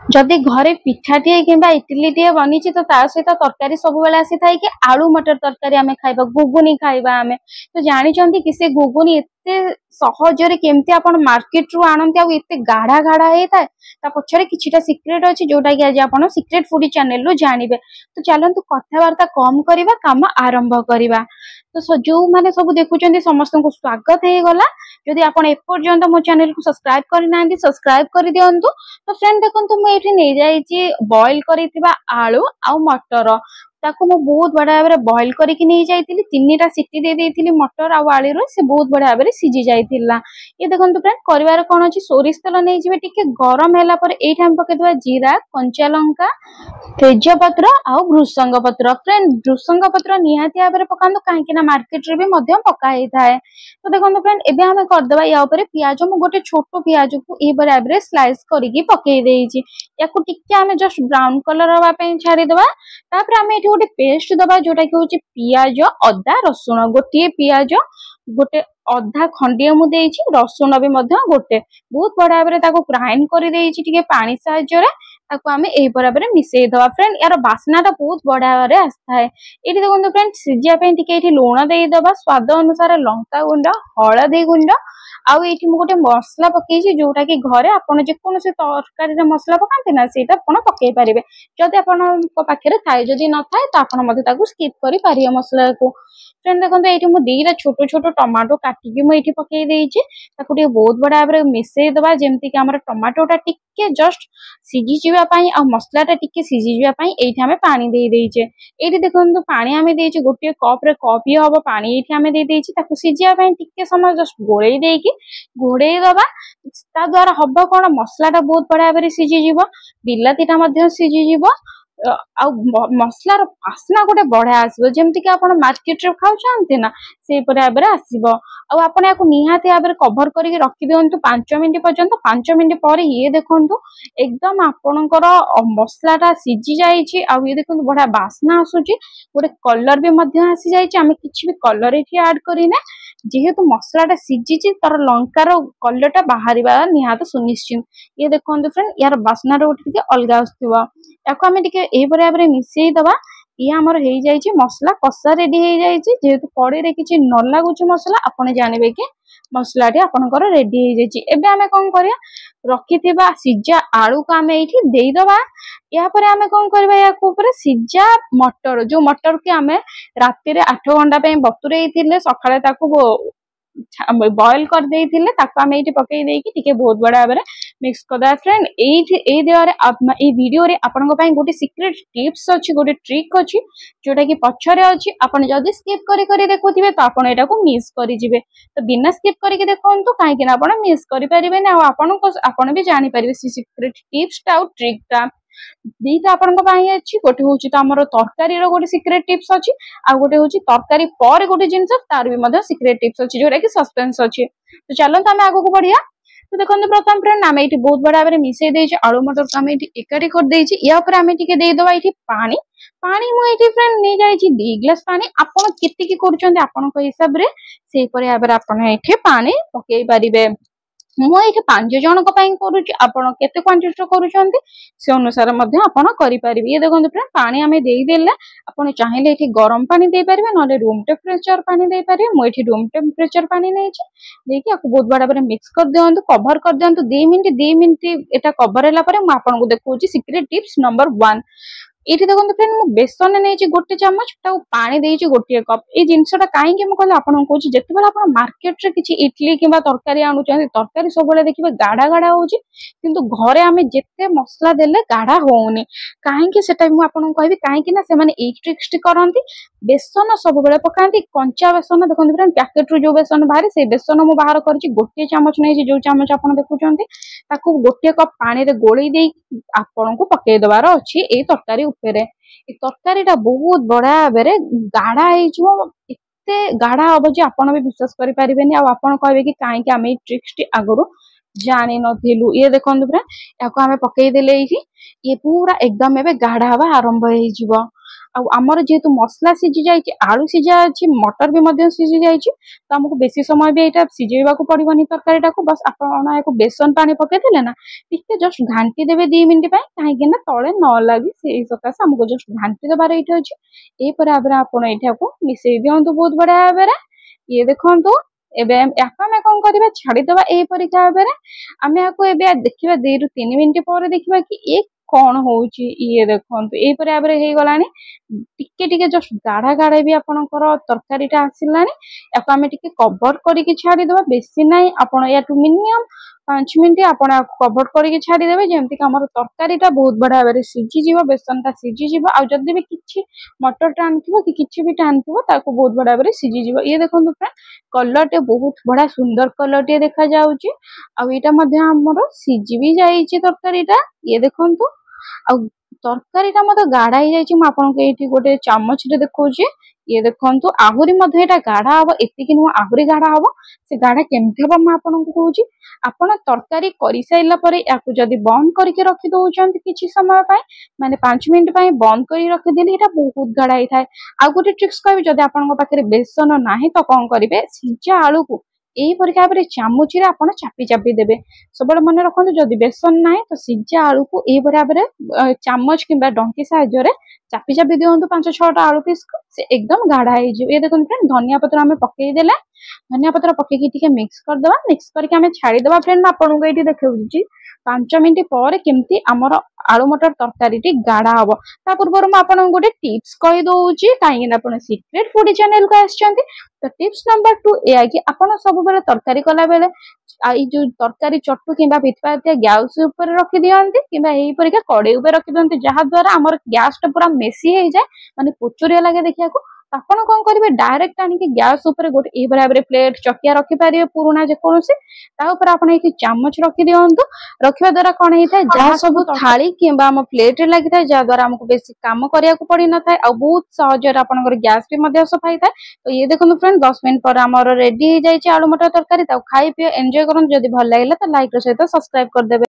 जदि घरे पिठाटिए किंबा इडलीटिए बनी तो ता सहित तरकारी सब बेले आसी थाए कि आलू मटर तरकारी आमे खाइबा गुगुनी खाइबा आमे तो जानिचंती कि से गुगुनी एते सहजरे केमती आपण मार्केट रु आनंती आ एते गाढ़ा गाढ़ा हे थाए ता पछरे किछिटा सीक्रेट अछि जोटा कि आज आपण सीक्रेट फूडी चैनल रु जानिबे। तो चलंतु कथावार्ता कम करिबा काम आरंभ करिबा। तो जो माने सब देखुचंती समस्त को स्वागत हे गला। जदि आपण एपर्यंत मो चैनल को सब्सक्राइब करि नांती सब्सक्राइब करि दियंतु। तो फ्रेंड देखंतु मु एठी नै जाईची बॉईल करिथिबा आलू आ मटर ताको मु बहुत बड़ा भाबरे बॉईल करिकि नै जाईतिली तीनटा सीटी दे देइतिली मटर आ आलू रो से बहुत बड़ा भाबरे सिझी जाईतिला। ये देखंतु फ्रेंड करिवार कोन अछि सोरिष तेल नै जिवे टिके गरम हैला पर एठी हम पकेदवा जीरा कंचा लंका तेजपत्र आ भृसंग पत्र। फ्रेंड भृसंग पत्र निहाती भाबरे पकांदो काहे कि ना मार्केट रे भी मध्यम पका हे थाए। तो देखंतु फ्रेंड एबे हमें करदबा या ऊपर प्याज मु गोटे छोटो प्याज को ए बराबर स्लाइस करिकि पकेई देइची याकू टिके हमें जस्ट ब्राउन कलर हवा पे छाड़ी दबा। तापर हमें एठी गोटे पेस्ट दबा जोटा कि होची प्याज अदा रसुण गोटे प्याज गोटे अधा खंडिया मु देइची रसुण भी मध्य गोटे बहुत बड़ा भाबरे ताको ग्राइंड करि देइची टिके पानी सहायता रे ताको हमें एही बराबर मिसेई दबा। फ्रेंड यार बास्नाटा बहुत बड़ा भाबरे आस्था है। एठी देखंतु फ्रेंड सिजिया पे टिके एठी लूण देई दबा स्वाद अनुसार लंका गुंड हळदी गुंड आउ एठी मु गोटे मसला पकेइची जोटा कि घरे आपण जे कोनोसे तरकारी रे मसला पकांते ना सेटा आपण पकेई परिबे जदि आपण को पाखरे थाए जदि न थाए तो आपण मते ताकू स्किप करि पारियो मसला को। फ्रेंड देखंतु एठी मु दीरा छोटो छोटो टमाटो काटी कि मु एठी पकेई देइची ताकू टिके बहुत बड़ा भाबरे मिसेई दबा जेमति कि हमर टमाटोटा टिके जस्ट सिझी जिवा पई आ मसलाटा टिके सिझी जिवा पई एठी हमें पानी देई देइचे। एठी देखंतु पानी हमें देइचे गोटे कप रे कप ही हबो पानी एठी हमें देई देइची ताकू सिझिया पई टिके समय जस्ट गोळेई देइकी घोड़े दबा ता द्वारा हब कोन मसलाटा बहुत बड़ा भाबरे सिझी जिवो बिलातीटा मध्य सिझी जिवो आ मसलार वासना गोटे बढ़िया आसबो जेमति कि आपण मार्केट रे खाउछन्ते ना से पर भाबरे आसीबो। आ आपण याको निहाती भाबरे कवर करिके रखि दियंतु 5 मिनिट पर्यंत 5 मिनिट पर ये देखंतु एकदम आपणकर मसलाटा सिझी जाईची आ ये देखंतु बढ़िया वासना आसुची गोटे कलर भी मध्य आसी जाईची आमे किछि भी कलर एठी ऐड करिने जेहेतु मसलाटा सिझीची तर लंकार कलरटा बाहरिबा निहात सुनिश्चित। ये देखंतु फ्रेंड यार वासना रो टिके अलगा आस्थिबो याको हमें टिके एही बराबर मिसेई दबा। ये हमर हेई जाईची मसला कसा रेडी हेई जाईची जेहेतु कड़ी रे किछि न लागुची मसला आपण जानिबे कि मसलाटी आपनकर रेडी हेई जाईची। एबे हमें कोन करिया रखिथिबा सिझा आलू को हमें एठी देई दबा या पर हमें कोन करबा या को ऊपर सिझा मटर जो मटर के हमें राती रे 8 घंटा पे बतुरेई थिले सखाळे ताकू बॉईल कर देइथिले ताकू हमें एठी पकेई देइकी टिके बहुत बड़ा भाबरे मिक्स करदा। फ्रेंड एई देवारे ए वीडियो रे आपन को पई गोटे सीक्रेट टिप्स अछि गोटे ट्रिक अछि जोटा कि पछरे अछि आपण जदी स्किप करी करी देखुथिबे तो आपण एटा को मिस करि जिवे तो बिना स्किप करी के देखंतु काहे कि ना आपण मिस करि परिबे ना आपण को आपण भी जानि परिबे सीक्रेट टिप्स टा ट्रिक टा दीटा आपण को पई अछि गोटे होची त हमर तरकारी रो गोटे सीक्रेट टिप्स अछि आ गोटे होची तरकारी पर गोटे जिंस तार भी मध्य सीक्रेट टिप्स अछि जोरा कि सस्पेंस अछि। तो चलो त हम आगो को बढ़िया। तो देखंतु प्रथम फ्रेंड हम एठी बहुत बड़ा भाबरे मिसेई देइछि आलू मटर को हम एठी एकाठी कर देइछि या ऊपर हम टिके देइ दबा एठी पानी पानी मु एठी फ्रेंड नै जाइछि 2 ग्लास पानी आपण केते की करूछन्ते आपण को हिसाब रे सेही पर भाबरे आपण एठी पानी पकेई परिबे। मु एठी 5 जन को पई करूछि आपण केते क्वांटिटी रो करूछन्ते से अनुसार मध्य आपण करि परिबे। ये देखंतु फ्रेंड पानी हमें देई देले आपण चाहिले एठी गरम पानी देई परिबे नले रूम टेम्परेचर पानी देई परिबे मु एठी रूम टेम्परेचर पानी नेछि देखि आको बहुत बड़ा बड़ा मिक्स कर दियंतु कवर कर दियंतु 2 मिनिट एटा कवर हैला परे मु आपण को देखौछि सीक्रेट टिप्स नंबर 1। एठी देखंतु फ्रेंड मु बेसन नेछि गोटे चम्मच ताऊ पानी देइछि गोटे कप ए जिंसटा काहे कि मु कहले आपण को कहूछि जते बेला आपण मार्केट रे किछि इडली किबा तरकारी आनुछन तरकारी सब बेले देखिबे गाढ़ा गाढ़ा होउछि किंतु घरे हमें जते मसला देले गाढ़ा होउनी काहे कि सेटा मु आपण को कहबी काहे कि ना से माने ए ट्रिक्स करंती बेसन सब बेले पकांती कंचा बेसन देखंतु फ्रेंड पैकेट रो जो बेसन बाहरी से बेसन मु बाहर करछि गोटे चम्मच नेछि जो चम्मच आपण देखुछन्ती ताकू गोटे कप पानी रे गोळी देई आपण को पकेई दबार अछि ए तरकारी उपरे ए तरकारीटा बहुत बड़ा बेरे गाढ़ा हे जो एते गाढ़ा हबो जे आपण भी विश्वास करि परिबेनी आ आपण कहबे कि काहे कि हम ए ट्रिक्स टी आगरो जानि नथिलु। ये देखंतु फ्रेंड याको हमें पकेई देले एठी ये पूरा एकदम एबे गाढ़ा हवा आरंभ हे जिवो आमर जेहेतु मसला सिझी जाइए आलू सिझा अच्छी मटर भी सिझी जाइए तो आमको बेसी समय भी यहाँ सिझेबा पड़ोनी तरकारी को बस आप बेसन पानी पकईदे ना टे जस्ट घाटी देवे 2 मिनिट कहीं तले न लगे से सकाशे आमको जस्ट घाटी देवार ये अच्छे यही भाव में आप मिसई दिंतु बहुत बढ़िया भाव में ये देखो एवं आमे कौन करवा छाड़ीदे यहीपरि भाव में आम या देखा 2 ରୁ 3 मिनिट पर देखा कि ये कौन होची ये देखो यही भाव में गलानी टिके टिके जस्ट गाढ़ा गाढ़ा भी आपंकर तरकारीटा आसलानी या आम टे कवर करके छाड़ीदे बेसी ना आपड़ या मिनिमम 5 मिनिट आप कवर करके छाड़ीदे जमीक आम तरकारीटा बहुत बढ़िया भाव में सीझीज बेसनटा सीझीज आदि भी किसी मटर टाण थी कि भी टाण थी बहुत बढ़िया भाव में सीझीज ये देखो फ्रेंड कलर टे बहुत बढ़िया सुंदर कलर टे देखा जाउची आमर सीझी भी जाइए तरकारीटा ये देखो तरकारीटा मत गाढ़ा हो जाए गोटे चामच रे देखा ये देखो आहरी गाढ़ा हम एतिक नुह आहरी गाढ़ा हम से गाढ़ा केमती हम मुझे कहूँ आपण तरकारी कर सारापर या जदि बंद करके रखी दौरान किसी समय माने 5 मिनिट बंद कर रखिदेली यहाँ बहुत गाढ़ा होता है आ गोटे ट्रिक्स कह जब आपे बेसन ना तो कौन करेंगे सीझा आलू को यही भाव में चामुची आप चापी चापी देवे सब मन रखु जदि बेसन ना तो सीझा आलू को यही भाव में चामच कि डंकी साहाय्य चापी चापी दिंतु 5-6टा आलू पीस को से एकदम गाढ़ा हो ये देखो फ्रेंड धनिया पत्र आम पकईदे धनिया पत्र पकईकी मिक्स करदे मिक्स करके छाड़ीदे फ्रेंड आपको ये देखा 5 मिनिट पर केमती आमर आलू मटर तरकारी गाढ़ा हम ता पूर्व मुझे गोटे टिप्स कही दौची कहीं सीक्रेट फूड चैनल को आसछंती तो टिप्स नंबर 2 या कि आपन सब बेले तरकारी कला बेले जो तरकारी चटू कि पिथपातिया गैस रखी दिखती कि यही परिका कड़े रखी दिखती जहाद्वारा आम गैस टा पूरा मेसी हो जाए माने पोचुरिया लगे देखा ଆପଣ କଣ କରିବେ डायरेक्ट आनिक गैस ऊपर गोटे ए भाव में प्लेट चकिया रखिपारे पुराना जेकोसी ता ऊपर आपण एक चामच रखी दियंतु रखिबा द्वारा कौन होता है जहाँ सब थाली कि प्लेट लगी था जहाँ द्वारा हमको बेसी काम करिया को पड़ी न था बहुत सहज आपनकर गैस भी सफाई था तो ये देखो फ्रेंड 10 मिनट पर आमर रेडी हो जाए आलू मटर तरकारी खाई पी एंजॉय करन जदि भल लागला तो लाइक सहित सब्सक्राइब कर देबे।